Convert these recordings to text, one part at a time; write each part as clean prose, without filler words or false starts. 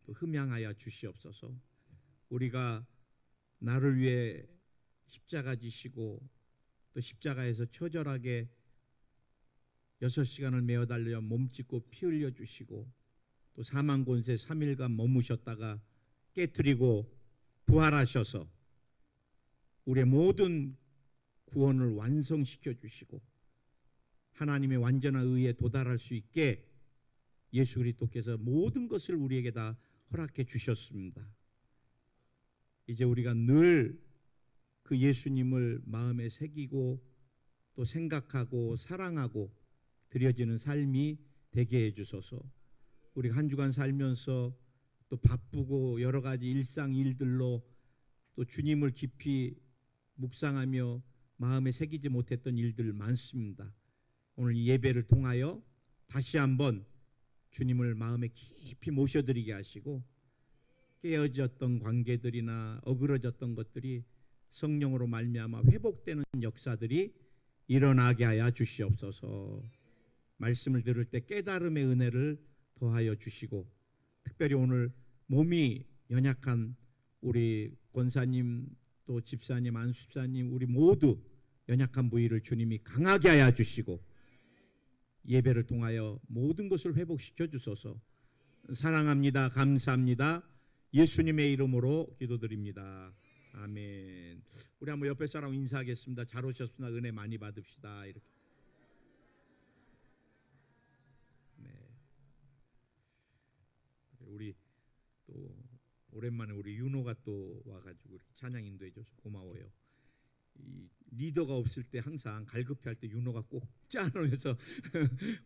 또 흠양하여 주시옵소서. 우리가 나를 위해 십자가 지시고 또 십자가에서 처절하게 6시간을 메어 달려 몸짓고 피 흘려 주시고 또 사망 권세 3일간 머무셨다가 깨트리고 부활하셔서 우리의 모든 구원을 완성시켜 주시고 하나님의 완전한 의에 도달할 수 있게 예수 그리스도께서 모든 것을 우리에게 다 허락해 주셨습니다. 이제 우리가 늘 그 예수님을 마음에 새기고 또 생각하고 사랑하고 드려지는 삶이 되게 해주소서. 우리가 한 주간 살면서 또 바쁘고 여러 가지 일상 일들로 또 주님을 깊이 묵상하며 마음에 새기지 못했던 일들 많습니다. 오늘 이 예배를 통하여 다시 한번 주님을 마음에 깊이 모셔드리게 하시고 깨어졌던 관계들이나 어그러졌던 것들이 성령으로 말미암아 회복되는 역사들이 일어나게 하여 주시옵소서. 말씀을 들을 때 깨달음의 은혜를 더하여 주시고 특별히 오늘 몸이 연약한 우리 권사님 또 집사님 안수집사님 우리 모두 연약한 부위를 주님이 강하게 하여 주시고 예배를 통하여 모든 것을 회복시켜 주소서. 사랑합니다. 감사합니다. 예수님의 이름으로 기도드립니다. 아멘. 우리 한번 옆에 사람 인사하겠습니다. 잘 오셨습니다. 은혜 많이 받읍시다. 이렇게. 네. 우리 또 오랜만에 우리 윤호가 또 와가지고 이렇게 찬양 인도해줘서 고마워요. 이 리더가 없을 때 항상 갈급해할 때 윤호가 꼭 짠하면서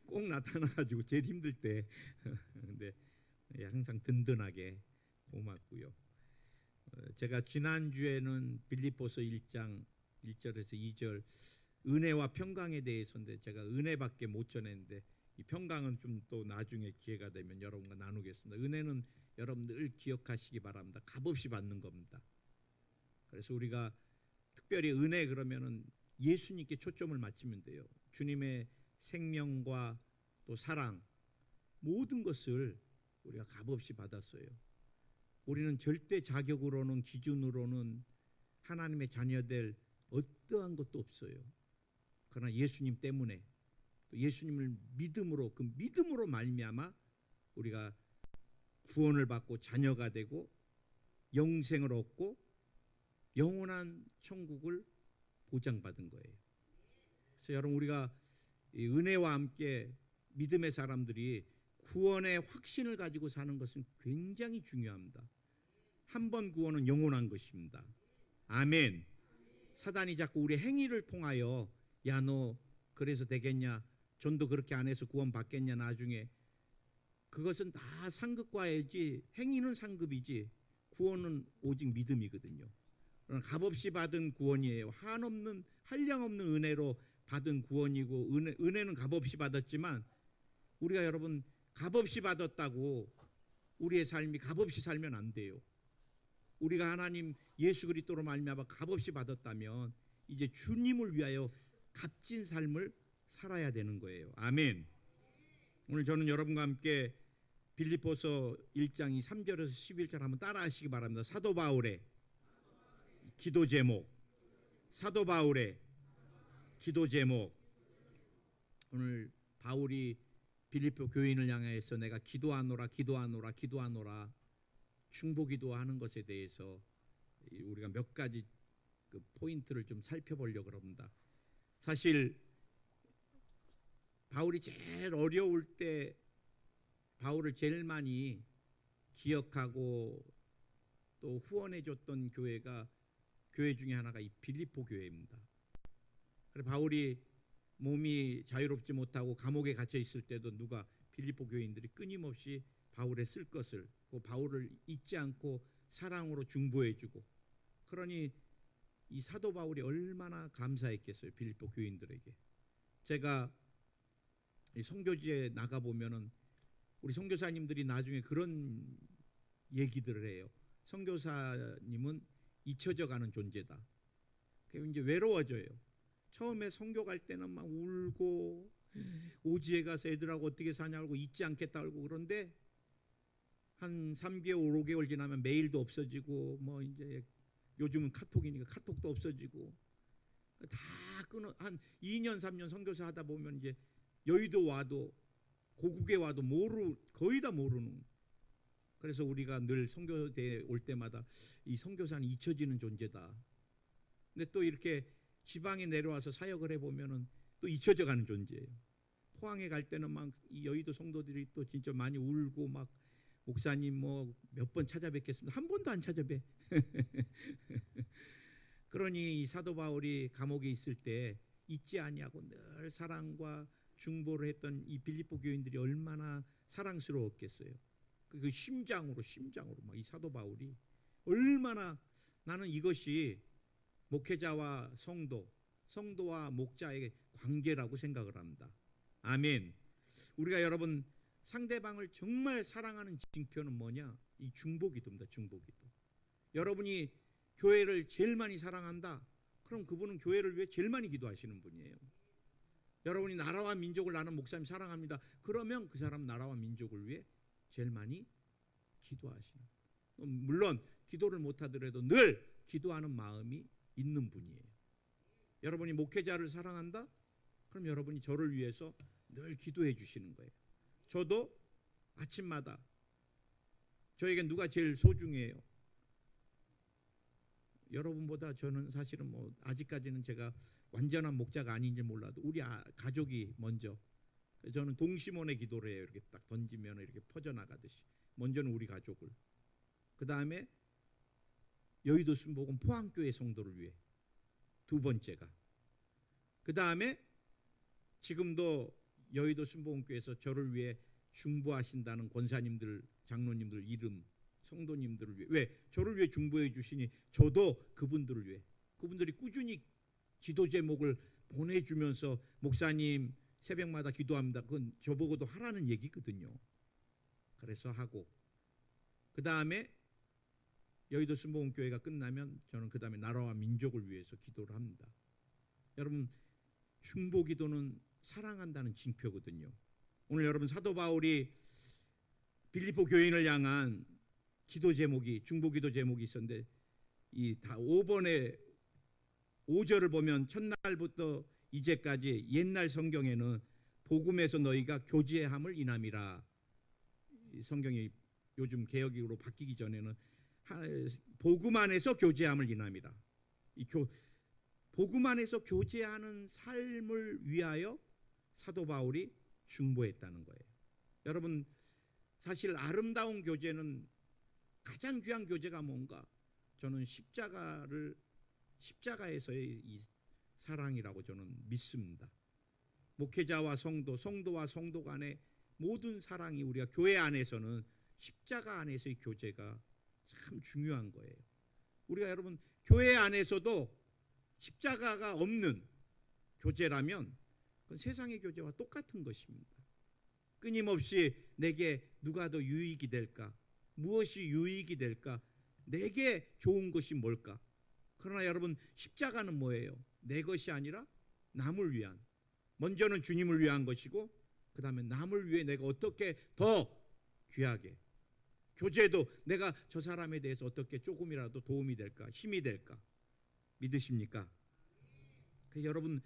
꼭 나타나가지고 제일 힘들 때 근데 항상 든든하게 고맙고요. 제가 지난주에는 빌립보서 1장 1절에서 2절 은혜와 평강에 대해서인데 제가 은혜밖에 못 전했는데 이 평강은 좀 또 나중에 기회가 되면 여러분과 나누겠습니다. 은혜는 여러분 늘 기억하시기 바랍니다. 값없이 받는 겁니다. 그래서 우리가 특별히 은혜 그러면은 예수님께 초점을 맞추면 돼요. 주님의 생명과 또 사랑 모든 것을 우리가 값없이 받았어요. 우리는 절대 자격으로는 기준으로는 하나님의 자녀될 어떠한 것도 없어요. 그러나 예수님 때문에 또 예수님을 믿음으로 그 믿음으로 말미암아 우리가 구원을 받고 자녀가 되고 영생을 얻고 영원한 천국을 보장받은 거예요. 그래서 여러분 우리가 이 은혜와 함께 믿음의 사람들이 구원의 확신을 가지고 사는 것은 굉장히 중요합니다. 한 번 구원은 영원한 것입니다. 아멘. 사단이 자꾸 우리 행위를 통하여 야 너 그래서 되겠냐 전도 그렇게 안 해서 구원 받겠냐 나중에 그것은 다 상급과이지 행위는 상급이지 구원은 오직 믿음이거든요. 값없이 받은 구원이에요. 한없는 한량없는 은혜로 받은 구원이고 은혜는 값없이 받았지만 우리가 여러분 값없이 받았다고 우리의 삶이 값없이 살면 안 돼요. 우리가 하나님 예수 그리스도로 말미암아 값없이 받았다면 이제 주님을 위하여 값진 삶을 살아야 되는 거예요. 아멘. 오늘 저는 여러분과 함께 빌립보서 1장 3절에서 11절 한번 따라하시기 바랍니다. 사도 바울의 기도 제목. 사도 바울의 기도 제목. 오늘 바울이 빌립보 교인을 향해서 내가 기도하노라 기도하노라 기도하노라 중보기도 하는 것에 대해서 우리가 몇 가지 그 포인트를 좀 살펴보려고 합니다. 사실 바울이 제일 어려울 때 바울을 제일 많이 기억하고 또 후원해 줬던 교회가 교회 중에 하나가 이 빌립보 교회입니다. 그래서 바울이 몸이 자유롭지 못하고 감옥에 갇혀 있을 때도 누가 빌립보 교인들이 끊임없이 바울의 쓸 것을 그 바울을 잊지 않고 사랑으로 중보해 주고 그러니 이 사도 바울이 얼마나 감사했겠어요. 빌립보 교인들에게. 제가 이 선교지에 나가 보면은 우리 선교사님들이 나중에 그런 얘기들을 해요. 선교사님은 잊혀져 가는 존재다. 그게 이제 외로워져요. 처음에 선교 갈 때는 막 울고 오지에 가서 애들하고 어떻게 사냐고 잊지 않겠다 하고 그런데 한 3개월, 5개월 지나면 메일도 없어지고 뭐 이제 요즘은 카톡이니까 카톡도 없어지고 다 끊어. 한 2년, 3년 선교사 하다 보면 이제 여의도 와도 고국에 와도 거의 다 모르는. 그래서 우리가 늘 선교대에 올 때마다 이 선교사는 잊혀지는 존재다. 근데 또 이렇게 지방에 내려와서 사역을 해보면은 또 잊혀져 가는 존재예요. 포항에 갈 때는 막 이 여의도 성도들이 또 진짜 많이 울고 막 목사님 뭐 몇 번 찾아뵙겠습니다. 한 번도 안 찾아뵈. 그러니 이 사도 바울이 감옥에 있을 때 잊지 아니하고 늘 사랑과 중보를 했던 이 빌립보 교인들이 얼마나 사랑스러웠겠어요. 그 심장으로 막 이 사도 바울이 얼마나, 나는 이것이 목회자와 성도와 목자의 관계라고 생각을 합니다. 아멘. 우리가 여러분 상대방을 정말 사랑하는 징표는 뭐냐? 이 중보기도입니다. 중보기도. 여러분이 교회를 제일 많이 사랑한다? 그럼 그분은 교회를 위해 제일 많이 기도하시는 분이에요. 여러분이 나라와 민족을 나는 목사님 사랑합니다. 그러면 그 사람 나라와 민족을 위해 제일 많이 기도하시는. 물론 기도를 못하더라도 늘 기도하는 마음이 있는 분이에요. 여러분이 목회자를 사랑한다? 그럼 여러분이 저를 위해서 늘 기도해 주시는 거예요. 저도 아침마다 저에겐 누가 제일 소중해요? 여러분보다 저는 사실은 뭐 아직까지는 제가 완전한 목자가 아닌지 몰라도 우리 가족이 먼저. 저는 동심원의 기도를 해요. 이렇게 딱 던지면 이렇게 퍼져나가듯이. 먼저는 우리 가족을. 그 다음에 여의도 순복음 포항교회 성도를 위해. 두 번째가. 그 다음에 지금도 여의도 순복음교회에서 저를 위해 중보하신다는 권사님들, 장로님들 이름, 성도님들을 위해. 왜? 저를 위해 중보해 주시니 저도 그분들을 위해. 그분들이 꾸준히 기도 제목을 보내주면서 목사님 새벽마다 기도합니다. 그건 저보고도 하라는 얘기거든요. 그래서 하고, 그 다음에 여의도 순복음교회가 끝나면 저는 그 다음에 나라와 민족을 위해서 기도를 합니다. 여러분 중보기도는 사랑한다는 징표거든요. 오늘 여러분 사도 바울이 빌립보 교인을 향한 기도 제목이, 중보기도 제목이 있었는데 이 다 5번에 5절을 보면 첫날부터 이제까지 옛날 성경에는 복음에서 너희가 교제함을 인함이라. 성경이 요즘 개역으로 바뀌기 전에는 복음 안에서 교제함을 인함이라. 복음 안에서 교제하는 삶을 위하여 사도 바울이 중보했다는 거예요. 여러분 사실 아름다운 교제는, 가장 귀한 교제가 뭔가? 저는 십자가에서의 이 사랑이라고 저는 믿습니다. 목회자와 성도와 성도 간의 모든 사랑이 우리가 교회 안에서는 십자가 안에서의 교제가 참 중요한 거예요. 우리가 여러분 교회 안에서도 십자가가 없는 교제라면 그건 세상의 교제와 똑같은 것입니다. 끊임없이 내게 누가 더 유익이 될까? 무엇이 유익이 될까? 내게 좋은 것이 뭘까? 그러나 여러분 십자가는 뭐예요? 내 것이 아니라 남을 위한, 먼저는 주님을 위한 것이고 그 다음에 남을 위해 내가 어떻게 더 귀하게, 교제도 내가 저 사람에 대해서 어떻게 조금이라도 도움이 될까, 힘이 될까? 믿으십니까? 여러분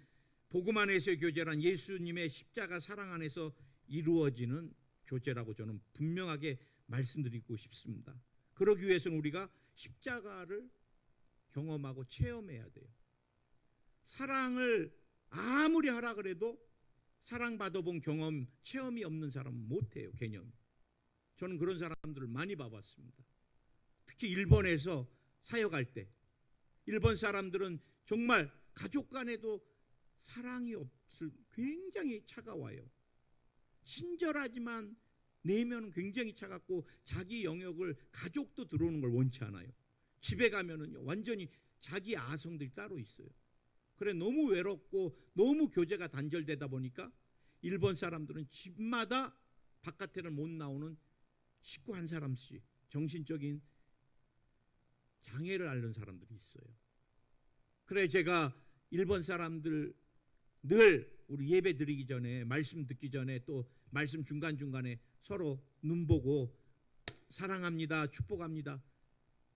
복음 안에서의 교제란 예수님의 십자가 사랑 안에서 이루어지는 교제라고 저는 분명하게 말씀드리고 싶습니다. 그러기 위해서는 우리가 십자가를 경험하고 체험해야 돼요. 사랑을 아무리 하라 그래도 사랑받아본 경험, 체험이 없는 사람은 못해요. 개념이. 저는 그런 사람들을 많이 봐봤습니다. 특히 일본에서 사역할 때 일본 사람들은 정말 가족 간에도 사랑이 없을, 굉장히 차가워요. 친절하지만 내면은 굉장히 차갑고 자기 영역을 가족도 들어오는 걸 원치 않아요. 집에 가면은요 완전히 자기 아성들이 따로 있어요. 그래 너무 외롭고 너무 교제가 단절되다 보니까 일본 사람들은 집마다 바깥에는 못 나오는 식구 한 사람씩 정신적인 장애를 앓는 사람들이 있어요. 그래 제가 일본 사람들 늘 우리 예배 드리기 전에, 말씀 듣기 전에, 또 말씀 중간중간에 서로 눈 보고 사랑합니다. 축복합니다.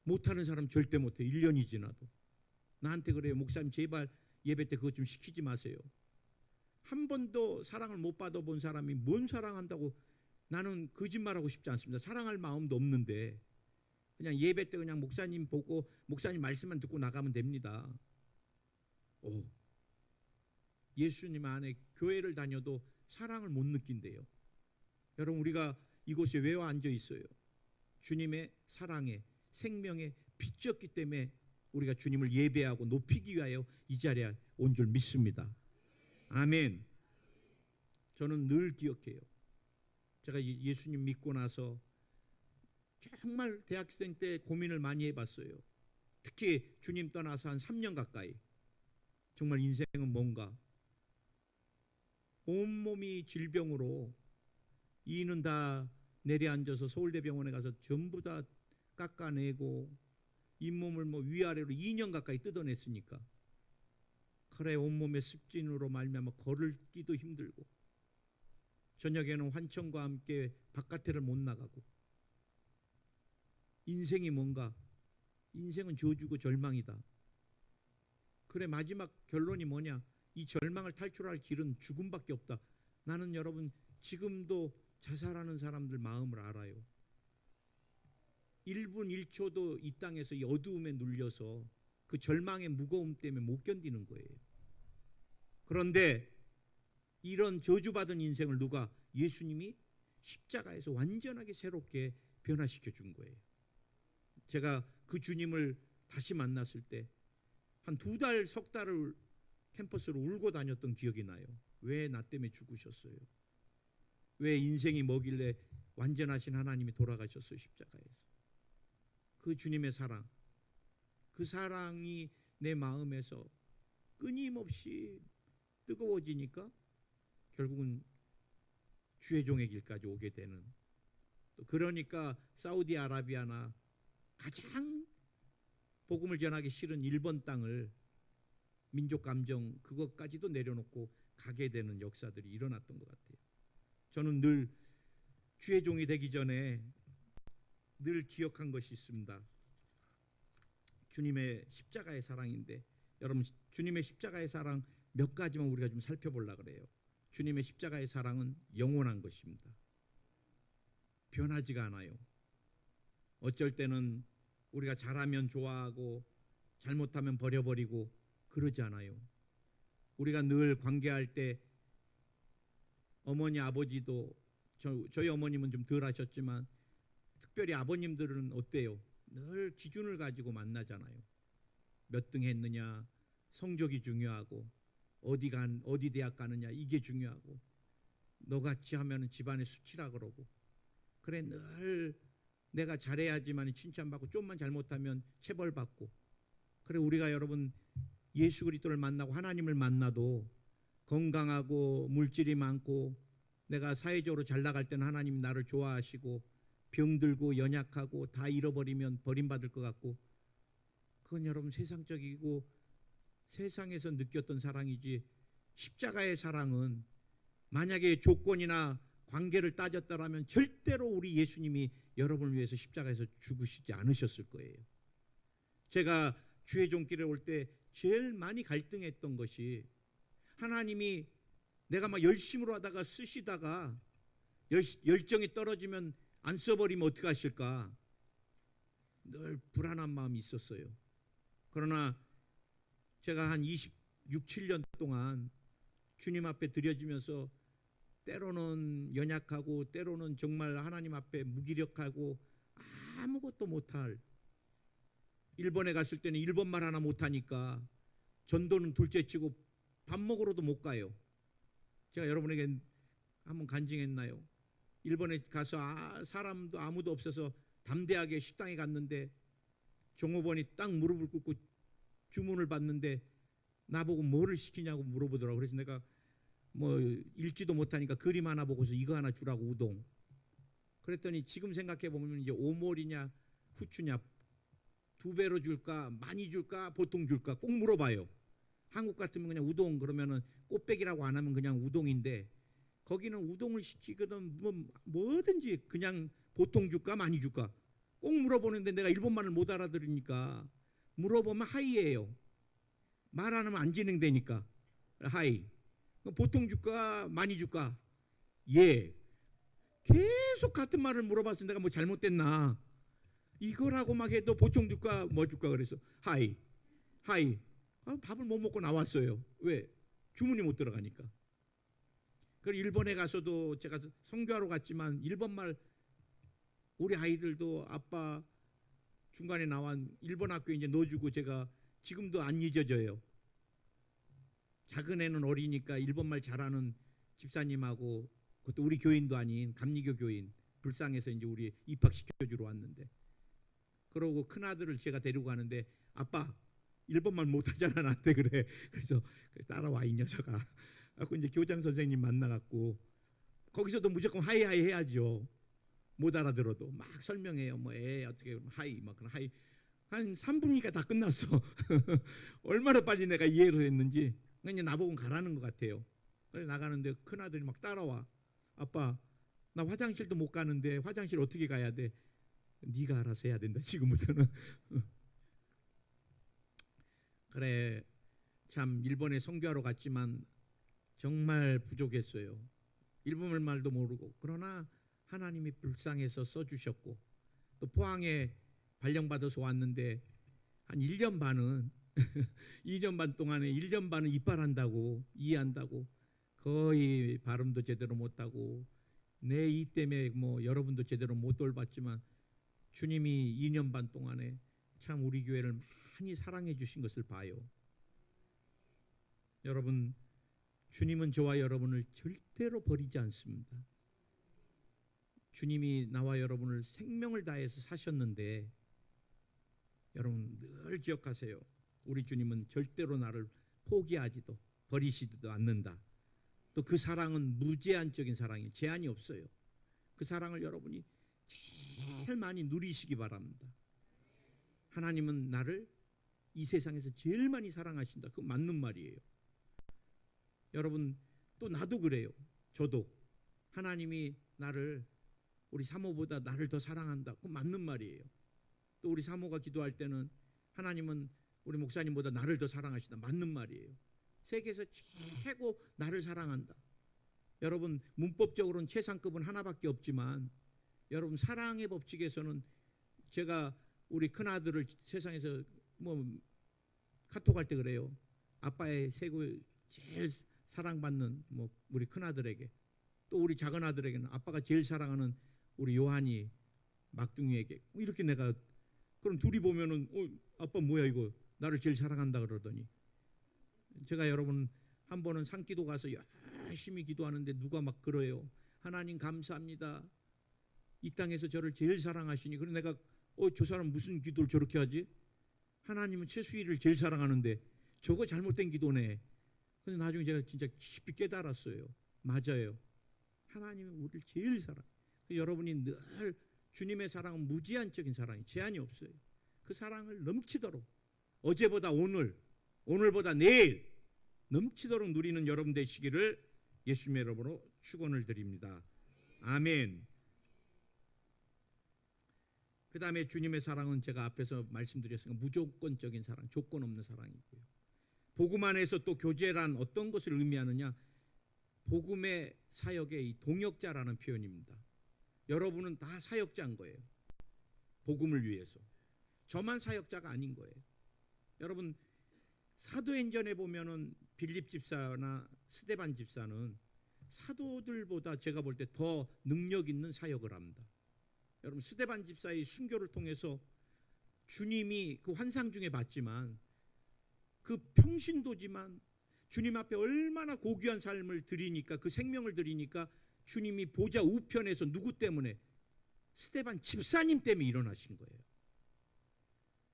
못하는 사람 절대 못해. 1년이 지나도. 나한테 그래요. 목사님 제발 예배 때 그것 좀 시키지 마세요. 한 번도 사랑을 못 받아본 사람이 뭔 사랑한다고. 나는 거짓말하고 싶지 않습니다. 사랑할 마음도 없는데 그냥 예배 때 그냥 목사님 보고 목사님 말씀만 듣고 나가면 됩니다. 예수님 안에 교회를 다녀도 사랑을 못 느낀대요. 여러분, 우리가 이곳에 왜 앉아 있어요? 주님의 사랑에, 생명에 빚졌기 때문에 우리가 주님을 예배하고 높이기 위하여 이 자리에 온 줄 믿습니다. 아멘. 저는 늘 기억해요. 제가 예수님 믿고 나서 정말 대학생 때 고민을 많이 해봤어요. 특히 주님 떠나서 한 3년 가까이. 정말 인생은 뭔가. 온몸이 질병으로 이는 다 내려앉아서 서울대병원에 가서 전부 다 깎아내고 잇몸을 위아래로 2년 가까이 뜯어냈으니까 그래 온몸에 습진으로 말미암아 걸을기도 힘들고 저녁에는 환청과 함께 바깥에를 못 나가고 인생이 뭔가 인생은 저주고 절망이다. 그래 마지막 결론이 뭐냐? 이 절망을 탈출할 길은 죽음밖에 없다. 나는 여러분 지금도 자살하는 사람들 마음을 알아요. 1분 1초도 이 땅에서 이 어두움에 눌려서 그 절망의 무거움 때문에 못 견디는 거예요. 그런데 이런 저주받은 인생을 누가? 예수님이 십자가에서 완전하게 새롭게 변화시켜 준 거예요. 제가 그 주님을 다시 만났을 때 한 2달, 석 달을 캠퍼스로 울고 다녔던 기억이 나요. 왜 나 때문에 죽으셨어요? 왜 인생이 뭐길래 완전하신 하나님이 돌아가셨어요, 십자가에서. 그 주님의 사랑, 그 사랑이 내 마음에서 끊임없이 뜨거워지니까 결국은 주의 종의 길까지 오게 되는, 또 그러니까 사우디아라비아나 가장 복음을 전하기 싫은 일본 땅을 민족 감정 그것까지도 내려놓고 가게 되는 역사들이 일어났던 것 같아요. 저는 늘 주의 종이 되기 전에 늘 기억한 것이 있습니다. 주님의 십자가의 사랑인데, 여러분 주님의 십자가의 사랑 몇 가지만 우리가 좀 살펴보려고 그래요. 주님의 십자가의 사랑은 영원한 것입니다. 변하지가 않아요. 어쩔 때는 우리가 잘하면 좋아하고 잘못하면 버려버리고 그러지 않아요. 우리가 늘 관계할 때 어머니 아버지도 저희 어머님은 좀 덜 하셨지만 특별히 아버님들은 어때요? 늘 기준을 가지고 만나잖아요. 몇 등 했느냐, 성적이 중요하고 어디 대학 가느냐 이게 중요하고 너같이 하면은 집안의 수치라 그러고 그래 늘 내가 잘해야지만 칭찬받고 좀만 잘못하면 체벌받고 그래 우리가 여러분 예수 그리스도를 만나고 하나님을 만나도 건강하고 물질이 많고 내가 사회적으로 잘 나갈 때는 하나님이 나를 좋아하시고 병들고 연약하고 다 잃어버리면 버림받을 것 같고 그건 여러분 세상적이고 세상에서 느꼈던 사랑이지 십자가의 사랑은 만약에 조건이나 관계를 따졌다라면 절대로 우리 예수님이 여러분을 위해서 십자가에서 죽으시지 않으셨을 거예요. 제가 주의 종길에 올 때 제일 많이 갈등했던 것이 하나님이 내가 막 열심으로 하다가 쓰시다가 열정이 떨어지면 안 써버리면 어떻게 하실까 늘 불안한 마음이 있었어요. 그러나 제가 한 26, 7년 동안 주님 앞에 드려지면서 때로는 연약하고 때로는 정말 하나님 앞에 무기력하고 아무것도 못할, 일본에 갔을 때는 일본말 하나 못하니까 전도는 둘째치고 밥 먹으러도 못 가요. 제가 여러분에게 한번 간증했나요? 일본에 가서 사람도 아무도 없어서 담대하게 식당에 갔는데 종업원이 딱 무릎을 꿇고 주문을 받는데 나보고 뭐를 시키냐고 물어보더라고요. 그래서 내가 뭐 읽지도 못하니까 그림 하나 보고서 이거 하나 주라고 우동. 그랬더니 지금 생각해 보면 이제 오몰이냐 후추냐 2배로 줄까 많이 줄까 보통 줄까 꼭 물어봐요. 한국 같으면 그냥 우동 그러면은 꽃배기라고 안 하면 그냥 우동인데 거기는 우동을 시키거든 뭐든지 그냥 보통 줄까 많이 줄까 꼭 물어보는데 내가 일본말을 못 알아들으니까 물어보면 하이예요. 말 안 하면 안 진행되니까 하이. 보통 줄까 많이 줄까? 예. 계속 같은 말을 물어봐서 내가 뭐 잘못됐나? 이거라고 막 해도 보통 줄까 뭐 줄까 그래서 하이. 하이. 밥을 못 먹고 나왔어요. 왜? 주문이 못 들어가니까. 그리고 일본에 가서도 제가 선교하러 갔지만 일본말 우리 아이들도 아빠 중간에 나온 일본 학교에 이제 넣어주고 제가 지금도 안 잊어져요. 작은 애는 어리니까 일본말 잘하는 집사님하고 그것도 우리 교인도 아닌 감리교 교인 불쌍해서 이제 우리 입학시켜주러 왔는데 그러고 큰아들을 제가 데리고 가는데 아빠 일본말 못하잖아 나한테 그래. 그래서 따라와 이 녀석아. 그래서 이제 교장 선생님 만나갖고 거기서도 무조건 하이하이 해야죠. 못 알아들어도 막 설명해요. 뭐 어떻게 하이 막 그런 하이 한 3분이니까 다 끝났어. 얼마나 빨리 내가 이해를 했는지 그냥 나보고 가라는 것 같아요. 그래 나가는데 큰아들이 막 따라와. 아빠 나 화장실도 못 가는데 화장실 어떻게 가야 돼? 네가 알아서 해야 된다 지금부터는. 그래 참 일본에 선교하러 갔지만 정말 부족했어요. 일본말 말도 모르고 그러나 하나님이 불쌍해서 써주셨고 또 포항에 발령받아서 왔는데 한 1년 반은 2년 반 동안에 1년 반은 이빨한다고 이해한다고 거의 발음도 제대로 못하고 내 이 때문에 뭐 여러분도 제대로 못 돌봤지만 주님이 2년 반 동안에 참 우리 교회를 많이 사랑해 주신 것을 봐요. 여러분 주님은 저와 여러분을 절대로 버리지 않습니다. 주님이 나와 여러분을 생명을 다해서 사셨는데 여러분 늘 기억하세요. 우리 주님은 절대로 나를 포기하지도 버리시지도 않는다. 또 그 사랑은 무제한적인 사랑이에요. 제한이 없어요. 그 사랑을 여러분이 제일 많이 누리시기 바랍니다. 하나님은 나를 이 세상에서 제일 많이 사랑하신다. 그거 맞는 말이에요. 여러분 또 나도 그래요. 저도 하나님이 나를 우리 사모보다 나를 더 사랑한다. 그거 맞는 말이에요. 또 우리 사모가 기도할 때는 하나님은 우리 목사님보다 나를 더 사랑하신다. 맞는 말이에요. 세계에서 최고 나를 사랑한다. 여러분 문법적으로는 최상급은 하나밖에 없지만 여러분 사랑의 법칙에서는 제가 우리 큰아들을 세상에서 뭐 카톡할 때 그래요. 아빠의 세계 제일 사랑받는 뭐 우리 큰아들에게 또 우리 작은아들에게는 아빠가 제일 사랑하는 우리 요한이 막둥이에게 이렇게 내가 그럼 둘이 보면은 아빠 뭐야 이거 나를 제일 사랑한다 그러더니 제가 여러분 한 번은 산기도 가서 열심히 기도하는데 누가 막 그래요. 하나님 감사합니다. 이 땅에서 저를 제일 사랑하시니. 그래서 내가 저 사람 무슨 기도를 저렇게 하지? 하나님은 최수희를 제일 사랑하는데 저거 잘못된 기도네. 근데 나중에 제가 진짜 깊이 깨달았어요. 맞아요. 하나님은 우리를 제일 사랑. 여러분이 늘 주님의 사랑은 무제한적인 사랑이 제한이 없어요. 그 사랑을 넘치도록 어제보다 오늘, 오늘보다 내일 넘치도록 누리는 여러분 되시기를 예수님의 이름으로 축원을 드립니다. 아멘. 그 다음에 주님의 사랑은 제가 앞에서 말씀드렸으니까 무조건적인 사랑, 조건 없는 사랑이고요. 복음 안에서 또 교제란 어떤 것을 의미하느냐? 복음의 사역의 이 동역자라는 표현입니다. 여러분은 다 사역자인 거예요. 복음을 위해서. 저만 사역자가 아닌 거예요. 여러분 사도행전에 보면은 빌립 집사나 스데반 집사는 사도들보다 제가 볼 때 더 능력 있는 사역을 합니다. 여러분 스데반 집사의 순교를 통해서 주님이 그 환상 중에 봤지만 그 평신도지만 주님 앞에 얼마나 고귀한 삶을 드리니까 그 생명을 드리니까 주님이 보좌 우편에서 누구 때문에 스데반 집사님 때문에 일어나신 거예요.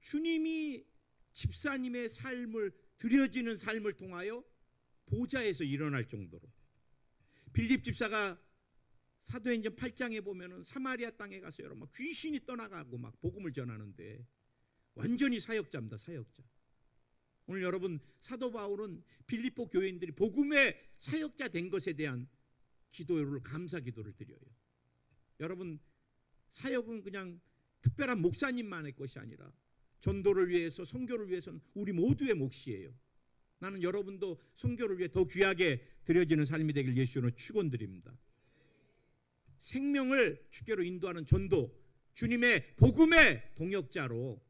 주님이 집사님의 삶을 드려지는 삶을 통하여 보좌에서 일어날 정도로 빌립 집사가 사도행전 8장에 보면은 사마리아 땅에 가서 여러분 막 귀신이 떠나가고 막 복음을 전하는데 완전히 사역자입니다. 사역자. 오늘 여러분 사도 바울은 빌립보 교인들이 복음의 사역자 된 것에 대한 기도를 감사 기도를 드려요. 여러분 사역은 그냥 특별한 목사님만의 것이 아니라 전도를 위해서, 선교를 위해서는 우리 모두의 몫이에요. 나는 여러분도 선교를 위해 더 귀하게 드려지는 삶이 되길 예수로 축원드립니다. 생명을 주께로 인도하는 전도, 주님의 복음의 동역자로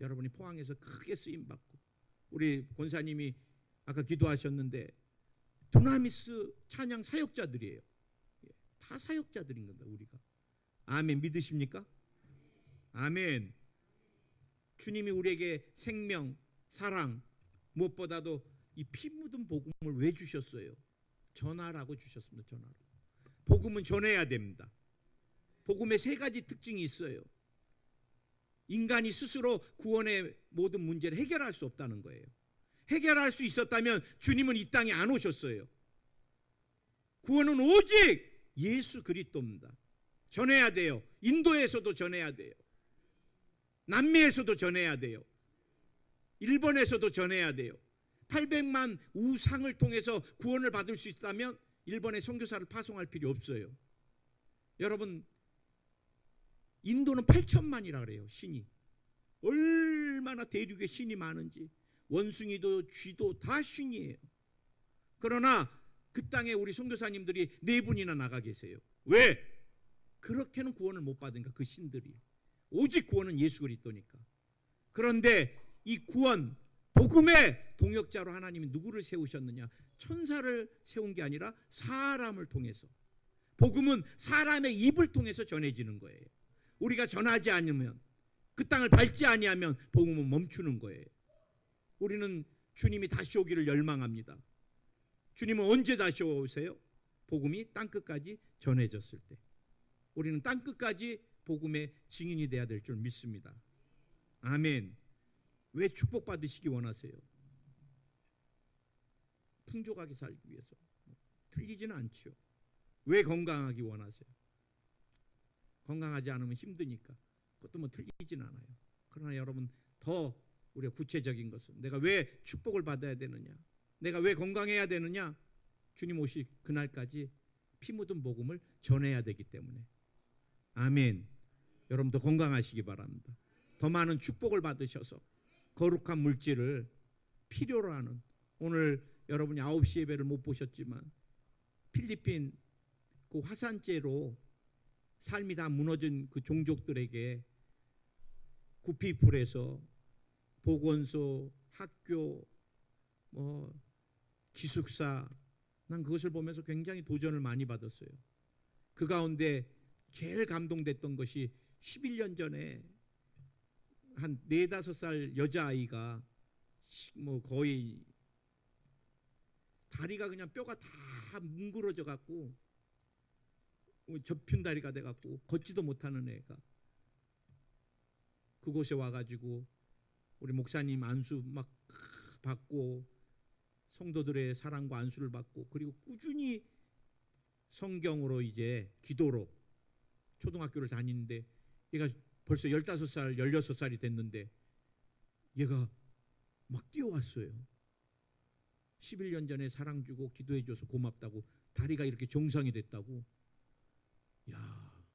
여러분이 포항에서 크게 쓰임받고, 우리 권사님이 아까 기도하셨는데 두나미스 찬양 사역자들이에요. 다 사역자들인 겁니다. 우리가. 아멘. 믿으십니까? 아멘. 주님이 우리에게 생명, 사랑, 무엇보다도 이 피 묻은 복음을 왜 주셨어요? 전하라고 주셨습니다. 전하라고. 복음은 전해야 됩니다. 복음의 세 가지 특징이 있어요. 인간이 스스로 구원의 모든 문제를 해결할 수 없다는 거예요. 해결할 수 있었다면 주님은 이 땅에 안 오셨어요. 구원은 오직 예수 그리스도입니다. 전해야 돼요. 인도에서도 전해야 돼요. 남미에서도 전해야 돼요. 일본에서도 전해야 돼요. 800만 우상을 통해서 구원을 받을 수 있다면 일본에 선교사를 파송할 필요 없어요. 여러분, 인도는 8천만이라 그래요. 신이. 얼마나 대륙에 신이 많은지. 원숭이도 쥐도 다 신이에요. 그러나 그 땅에 우리 선교사님들이 4분이나 나가 계세요. 왜? 그렇게는 구원을 못 받으니까, 그 신들이. 오직 구원은 예수 그리스도니까. 그런데 이 구원, 복음의 동역자로 하나님이 누구를 세우셨느냐? 천사를 세운 게 아니라 사람을 통해서. 복음은 사람의 입을 통해서 전해지는 거예요. 우리가 전하지 않으면, 그 땅을 밟지 아니하면 복음은 멈추는 거예요. 우리는 주님이 다시 오기를 열망합니다. 주님은 언제 다시 오세요? 복음이 땅끝까지 전해졌을 때. 우리는 땅끝까지 복음의 증인이 돼야 될 줄 믿습니다. 아멘. 왜 축복받으시기 원하세요? 풍족하게 살기 위해서. 틀리지는 않죠. 왜 건강하기 원하세요? 건강하지 않으면 힘드니까. 그것도 뭐 틀리진 않아요. 그러나 여러분, 더 우리가 구체적인 것은, 내가 왜 축복을 받아야 되느냐, 내가 왜 건강해야 되느냐, 주님 오실 그날까지 피 묻은 복음을 전해야 되기 때문에. 아멘. 여러분도 건강하시기 바랍니다. 더 많은 축복을 받으셔서 거룩한 물질을 필요로 하는, 오늘 여러분이 9시 예배를 못 보셨지만 필리핀 그 화산재로 삶이 다 무너진 그 종족들에게 구피풀에서 보건소, 학교, 기숙사, 난 그것을 보면서 굉장히 도전을 많이 받았어요. 그 가운데 제일 감동됐던 것이 11년 전에 한 4, 5살 여자아이가 거의 다리가 그냥 뼈가 다 뭉그러져 갖고 접힌 다리가 돼 갖고 걷지도 못하는 애가 그곳에 와가지고 우리 목사님 안수 막 받고 성도들의 사랑과 안수를 받고, 그리고 꾸준히 성경으로 이제 기도로 초등학교를 다니는데, 얘가 벌써 15살, 16살이 됐는데 얘가 막 뛰어왔어요. 11년 전에 사랑 주고 기도해 줘서 고맙다고, 다리가 이렇게 정상이 됐다고. 야,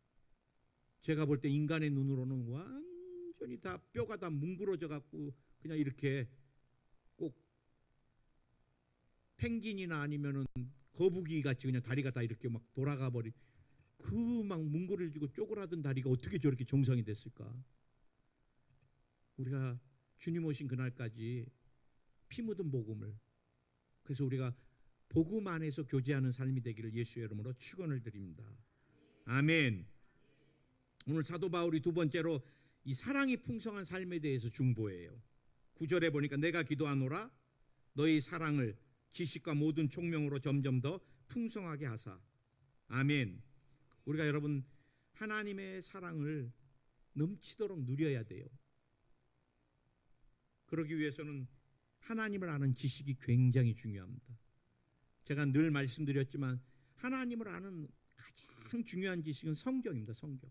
제가 볼 때 인간의 눈으로는 완전히 다 뼈가 다 뭉그러져 갖고 그냥 이렇게 꼭 펭귄이나 아니면은 거북이 같이 그냥 다리가 다 이렇게 막 돌아가 버린, 그 막 뭉그러지고 쪼그라든 다리가 어떻게 저렇게 정상이 됐을까? 우리가 주님 오신 그날까지 피 묻은 복음을, 그래서 우리가 복음 안에서 교제하는 삶이 되기를 예수의 이름으로 축원을 드립니다. 아멘. 오늘 사도 바울이 두 번째로 이 사랑이 풍성한 삶에 대해서 중보해요. 9절에 보니까 내가 기도하노라 너희 사랑을 지식과 모든 총명으로 점점 더 풍성하게 하사. 아멘. 우리가 여러분 하나님의 사랑을 넘치도록 누려야 돼요. 그러기 위해서는 하나님을 아는 지식이 굉장히 중요합니다. 제가 늘 말씀드렸지만 하나님을 아는 가장 중요한 지식은 성경입니다. 성경.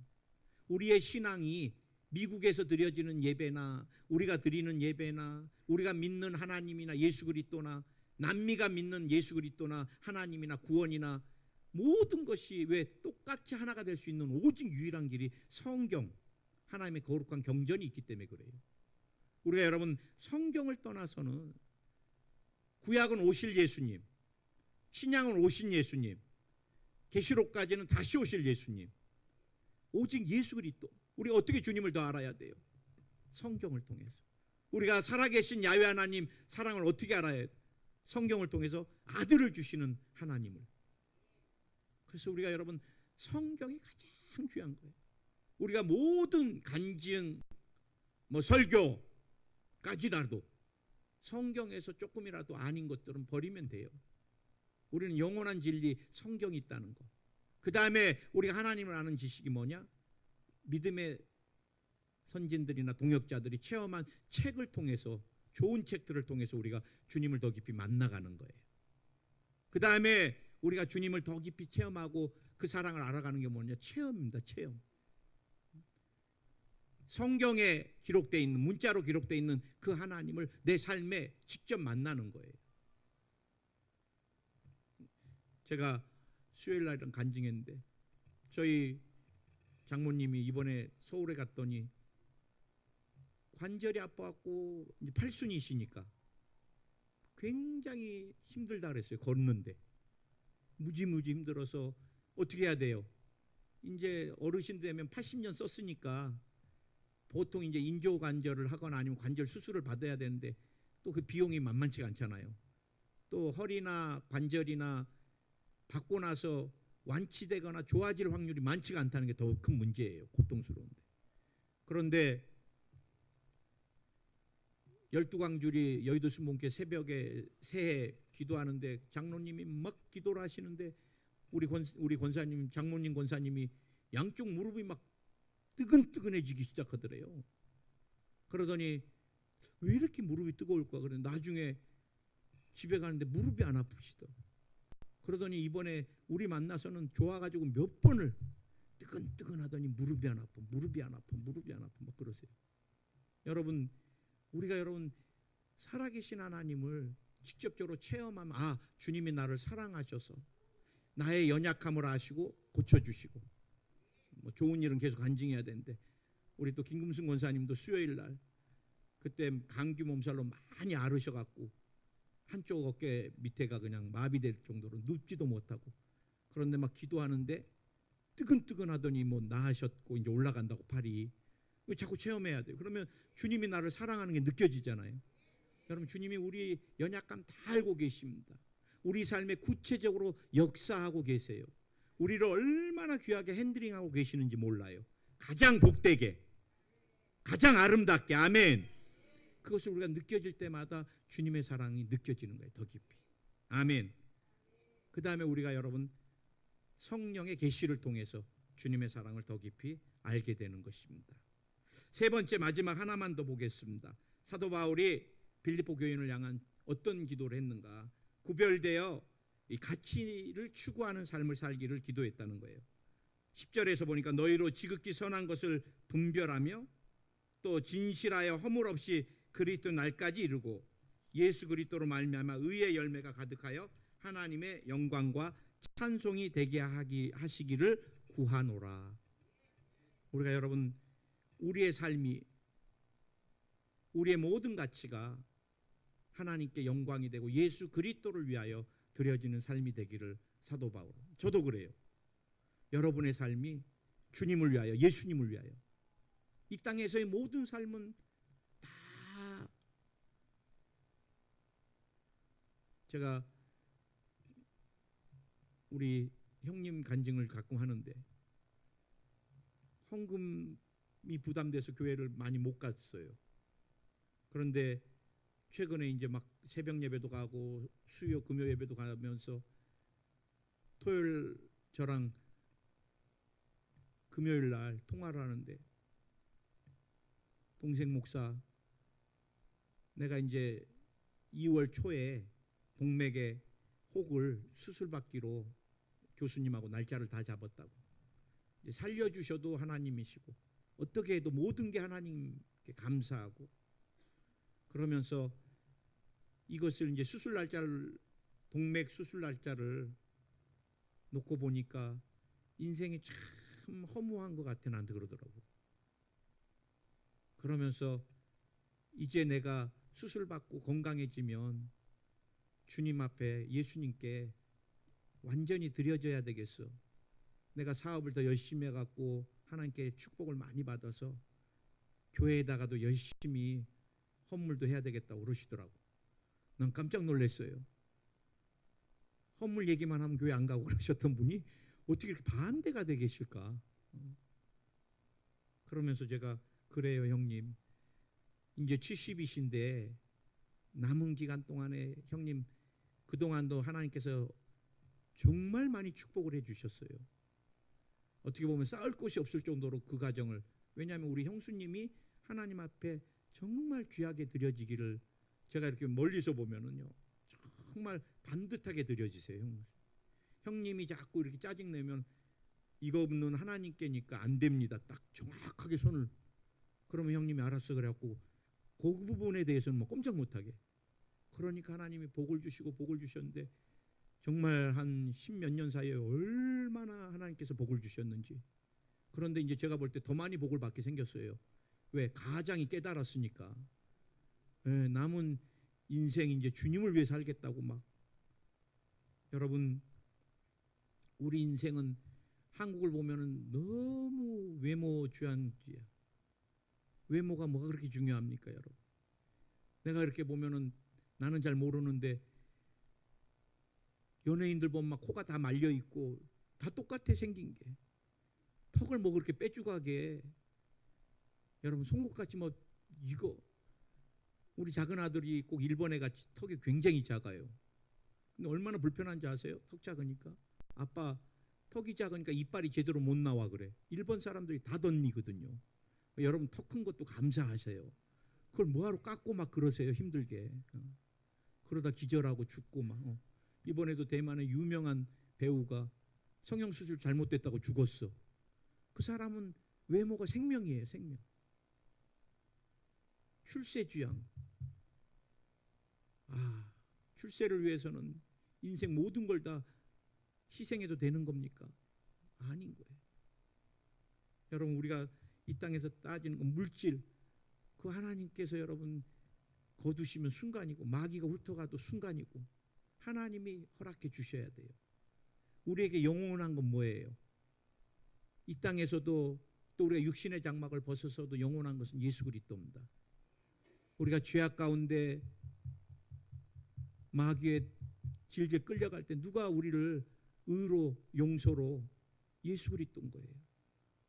우리의 신앙이 미국에서 드려지는 예배나 우리가 드리는 예배나 우리가 믿는 하나님이나 예수 그리스도나 남미가 믿는 예수 그리스도나 하나님이나 구원이나 모든 것이 왜 똑같이 하나가 될 수 있는 오직 유일한 길이 성경, 하나님의 거룩한 경전이 있기 때문에 그래요. 우리가 여러분 성경을 떠나서는 구약은 오실 예수님, 신약은 오신 예수님, 계시록까지는 다시 오실 예수님, 오직 예수 그리스도. 우리가 어떻게 주님을 더 알아야 돼요? 성경을 통해서. 우리가 살아계신 야훼 하나님 사랑을 어떻게 알아야 돼요? 성경을 통해서 아들을 주시는 하나님을. 그래서 우리가 여러분 성경이 가장 중요한 거예요. 우리가 모든 간증, 설교까지라도 성경에서 조금이라도 아닌 것들은 버리면 돼요. 우리는 영원한 진리 성경이 있다는 거. 그 다음에 우리가 하나님을 아는 지식이 뭐냐? 믿음의 선진들이나 동역자들이 체험한 책을 통해서, 좋은 책들을 통해서 우리가 주님을 더 깊이 만나가는 거예요. 그 다음에 우리가 주님을 더 깊이 체험하고 그 사랑을 알아가는 게 뭐냐? 체험입니다. 체험. 성경에 기록되어 있는, 문자로 기록되어 있는 그 하나님을 내 삶에 직접 만나는 거예요. 제가 수요일 날은 간증했는데 저희 장모님이 이번에 서울에 갔더니 관절이 아파갖고 이제 팔순이시니까 굉장히 힘들다 그랬어요. 걷는데 무지무지 힘들어서 어떻게 해야 돼요? 이제 어르신 되면 80년 썼으니까 보통 이제 인조 관절을 하거나 아니면 관절 수술을 받아야 되는데 또 그 비용이 만만치가 않잖아요. 또 허리나 관절이나 받고 나서 완치되거나 좋아질 확률이 많지가 않다는 게 더 큰 문제예요. 고통스러운데. 그런데 12광주리 여의도 순복음교회 새벽에 새해 기도하는데 장로님이 막 기도를 하시는데 우리 권사님, 장모님 권사님이 양쪽 무릎이 막 뜨근뜨근해지기 시작하더래요. 그러더니 왜 이렇게 무릎이 뜨거울까? 그래 나중에 집에 가는데 무릎이 안 아프시더라고요. 그러더니 이번에 우리 만나서는 좋아가지고 몇 번을 뜨근뜨근하더니 무릎이 안 아파, 무릎이 안 아파, 무릎이 안 아파 막 그러세요. 여러분, 우리가 여러분 살아계신 하나님을 직접적으로 체험하면 주님이 나를 사랑하셔서 나의 연약함을 아시고 고쳐주시고 좋은 일은 계속 간증해야 되는데 우리 또 김금순 권사님도 수요일 날 그때 감기 몸살로 많이 앓으셔갖고 한쪽 어깨 밑에가 그냥 마비될 정도로 눕지도 못하고 그런데 막 기도하는데 뜨근뜨근하더니 나으셨고 이제 올라간다고 팔이. 자꾸 체험해야 돼요. 그러면 주님이 나를 사랑하는 게 느껴지잖아요. 여러분 주님이 우리 연약감 다 알고 계십니다. 우리 삶에 구체적으로 역사하고 계세요. 우리를 얼마나 귀하게 핸들링하고 계시는지 몰라요. 가장 복되게, 가장 아름답게. 아멘. 그것을 우리가 느껴질 때마다 주님의 사랑이 느껴지는 거예요. 더 깊이. 아멘. 그 다음에 우리가 여러분 성령의 계시를 통해서 주님의 사랑을 더 깊이 알게 되는 것입니다. 세 번째 마지막 하나만 더 보겠습니다. 사도 바울이 빌립보 교인을 향한 어떤 기도를 했는가? 구별되어 이 가치를 추구하는 삶을 살기를 기도했다는 거예요. 10절에서 보니까 너희로 지극히 선한 것을 분별하며 또 진실하여 허물 없이 그리스도 날까지 이르고 예수 그리스도로 말미암아 의의 열매가 가득하여 하나님의 영광과 찬송이 되게 하시기를 구하노라. 우리가 여러분 우리의 삶이 우리의 모든 가치가 하나님께 영광이 되고 예수 그리스도를 위하여 드려지는 삶이 되기를 사도 바울. 저도 그래요. 여러분의 삶이 주님을 위하여, 예수님을 위하여. 이 땅에서의 모든 삶은 다 제가 우리 형님 간증을 가끔 하는데 헌금이 부담돼서 교회를 많이 못 갔어요. 그런데 최근에 이제 막 새벽 예배도 가고 수요 금요 예배도 가면서 토요일 저랑 금요일 날 통화를 하는데 동생 목사 내가 이제 2월 초에 동맥에 혹을 수술받기로 교수님하고 날짜를 다 잡았다고. 이제 살려주셔도 하나님이시고 어떻게 해도 모든 게 하나님께 감사하고 그러면서 이것을 이제 수술 날짜를 동맥 수술 날짜를 놓고 보니까 인생이 참 허무한 것 같아 나한테 그러더라고. 그러면서 이제 내가 수술받고 건강해지면 주님 앞에 예수님께 완전히 드려져야 되겠어. 내가 사업을 더 열심히 해갖고 하나님께 축복을 많이 받아서 교회에다가도 열심히 헌물도 해야 되겠다고 그러시더라고. 난 깜짝 놀랐어요. 헌물 얘기만 하면 교회 안 가고 그러셨던 분이 어떻게 이렇게 반대가 되 계실까? 그러면서 제가 그래요 형님, 이제 70이신데 남은 기간 동안에 형님 그동안도 하나님께서 정말 많이 축복을 해주셨어요. 어떻게 보면 쌓을 곳이 없을 정도로 그 가정을, 왜냐하면 우리 형수님이 하나님 앞에 정말 귀하게 드려지기를 제가 이렇게 멀리서 보면은요 정말 반듯하게 드려지세요. 형님이 자꾸 이렇게 짜증내면 이거는 하나님께니까 안 됩니다. 딱 정확하게 손을, 그러면 형님이 알았어 그래갖고 그 부분에 대해서는 뭐 꼼짝 못하게, 그러니까 하나님이 복을 주시고 복을 주셨는데 정말 한 10몇 년 사이에 얼마나 하나님께서 복을 주셨는지. 그런데 이제 제가 볼 때 더 많이 복을 받게 생겼어요. 왜? 가장이 깨달았으니까. 남은 인생 이제 주님을 위해 살겠다고 막. 여러분, 우리 인생은 한국을 보면은 너무 외모주의야. 외모가 뭐가 그렇게 중요합니까, 여러분? 내가 이렇게 보면은 나는 잘 모르는데 연예인들 보면 막 코가 다 말려 있고 다 똑같아 생긴 게. 턱을 뭐 그렇게 빼죽하게. 여러분 송곳같이 뭐 이거, 우리 작은 아들이 꼭 일본에 같이 턱이 굉장히 작아요. 근데 얼마나 불편한지 아세요? 턱 작으니까. 아빠 턱이 작으니까 이빨이 제대로 못 나와 그래. 일본 사람들이 다 덧니거든요. 여러분 턱 큰 것도 감사하세요. 그걸 뭐하러 깎고 막 그러세요, 힘들게. 그러다 기절하고 죽고 막. 이번에도 대만의 유명한 배우가 성형수술 잘못됐다고 죽었어. 그 사람은 외모가 생명이에요, 생명. 출세주양. 출세를 위해서는 인생 모든 걸 다 희생해도 되는 겁니까? 아닌 거예요. 여러분, 우리가 이 땅에서 따지는 건 물질, 그 하나님께서 여러분 거두시면 순간이고 마귀가 훑어가도 순간이고 하나님이 허락해 주셔야 돼요. 우리에게 영원한 건 뭐예요? 이 땅에서도 또 우리가 육신의 장막을 벗어서도 영원한 것은 예수 그리스도입니다. 우리가 죄악 가운데 마귀의 질질 끌려갈 때 누가 우리를 의로 용서로? 예수 그리스도인 거예요.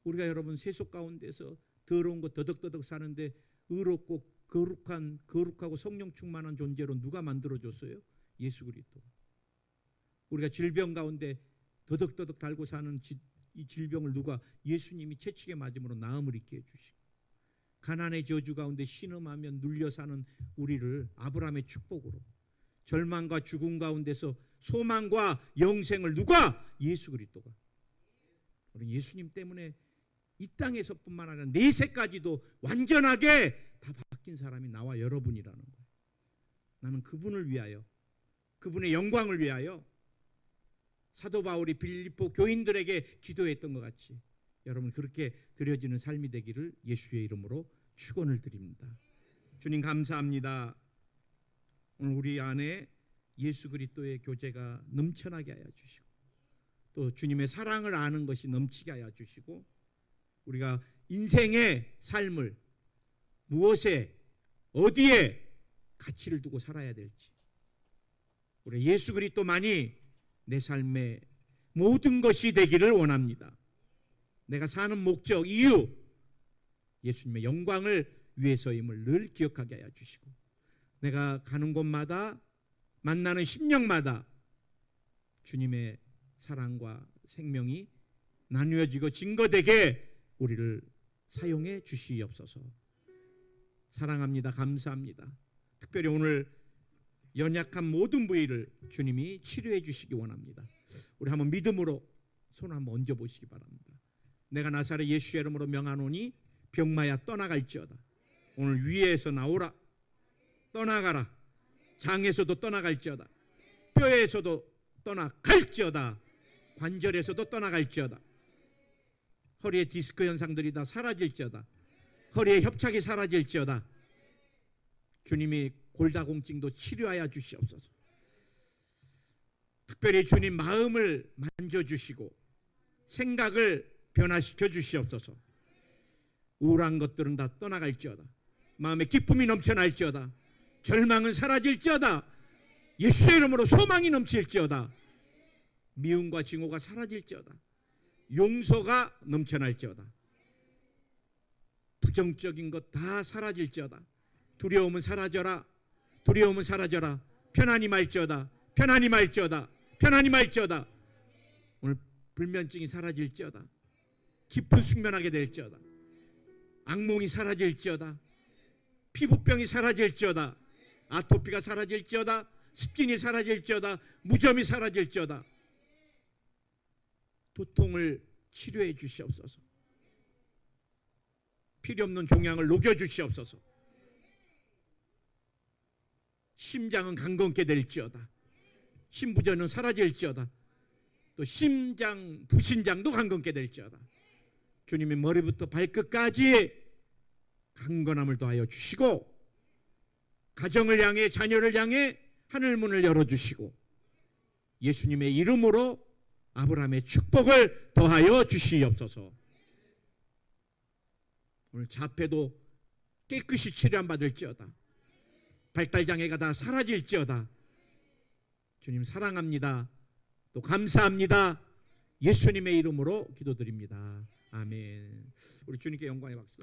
우리가 여러분 세속 가운데서 더러운 것 더덕더덕 사는데 의롭고 거룩하고 성령 충만한 존재로 누가 만들어줬어요? 예수 그리스도. 우리가 질병 가운데 더덕더덕 달고 사는 이 질병을 누가? 예수님이 채찍에 맞음으로 나음을 입게 해주시고, 가난의 저주 가운데 신음하며 눌려 사는 우리를 아브라함의 축복으로, 절망과 죽음 가운데서 소망과 영생을 누가? 예수 그리스도가. 우리 예수님 때문에 이 땅에서뿐만 아니라 내세까지도 완전하게 다 바뀐 사람이 나와 여러분이라는 거예요. 나는 그분을 위하여, 그분의 영광을 위하여 사도 바울이 빌립보 교인들에게 기도했던 것 같이 여러분 그렇게 드려지는 삶이 되기를 예수의 이름으로 축원을 드립니다. 주님 감사합니다. 오늘 우리 안에 예수 그리스도의 교제가 넘쳐나게 하여 주시고 또 주님의 사랑을 아는 것이 넘치게 하여 주시고 우리가 인생의 삶을 무엇에 어디에 가치를 두고 살아야 될지, 우리 예수 그리스도만이 내 삶의 모든 것이 되기를 원합니다. 내가 사는 목적, 이유, 예수님의 영광을 위해서임을 늘 기억하게 하여 주시고 내가 가는 곳마다 만나는 심령마다 주님의 사랑과 생명이 나누어지고 증거되게 우리를 사용해 주시옵소서. 사랑합니다. 감사합니다. 특별히 오늘 연약한 모든 부위를 주님이 치료해 주시기 원합니다. 우리 한번 믿음으로 손 한번 얹어 보시기 바랍니다. 내가 나사렛 예수의 이름으로 명하노니 병마야 떠나갈지어다. 오늘 위에서 나오라. 떠나가라. 장에서도 떠나갈지어다. 뼈에서도 떠나갈지어다. 관절에서도 떠나갈지어다. 허리의 디스크 현상들이 다 사라질지어다. 허리의 협착이 사라질지어다. 주님이 골다공증도 치료하여 주시옵소서. 특별히 주님 마음을 만져주시고 생각을 변화시켜 주시옵소서. 우울한 것들은 다 떠나갈지어다. 마음에 기쁨이 넘쳐날지어다. 절망은 사라질지어다. 예수의 이름으로 소망이 넘칠지어다. 미움과 증오가 사라질지어다. 용서가 넘쳐날지어다. 부정적인 것 다 사라질지어다. 두려움은 사라져라. 두려움은 사라져라. 편안히 말지어다. 편안히 말지어다. 편안히 말지어다. 오늘 불면증이 사라질지어다. 깊은 숙면하게 될지어다. 악몽이 사라질지어다. 피부병이 사라질지어다. 아토피가 사라질지어다. 습진이 사라질지어다. 무좀이 사라질지어다. 두통을 치료해 주시옵소서. 필요 없는 종양을 녹여 주시옵소서. 심장은 강건케 될지어다. 심부전은 사라질지어다. 또 심장, 부신장도 강건케 될지어다. 주님의 머리부터 발끝까지 강건함을 더하여 주시고 가정을 향해 자녀를 향해 하늘문을 열어주시고 예수님의 이름으로 아브라함의 축복을 더하여 주시옵소서. 오늘 자폐도 깨끗이 치료 받을지어다. 발달장애가 다 사라질지어다. 주님 사랑합니다. 또 감사합니다. 예수님의 이름으로 기도드립니다. 아멘. 우리 주님께 영광의 박수.